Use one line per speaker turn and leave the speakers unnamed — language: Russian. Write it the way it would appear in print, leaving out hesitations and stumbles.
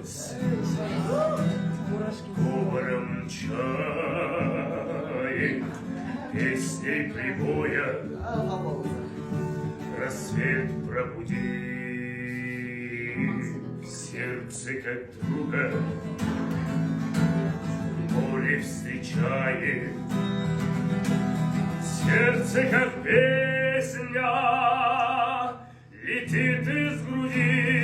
проснулась, говором чаек, песней прибоя, рассвет пробуди в сердце, как друга, море встречает, сердце, как песня, летит из груди.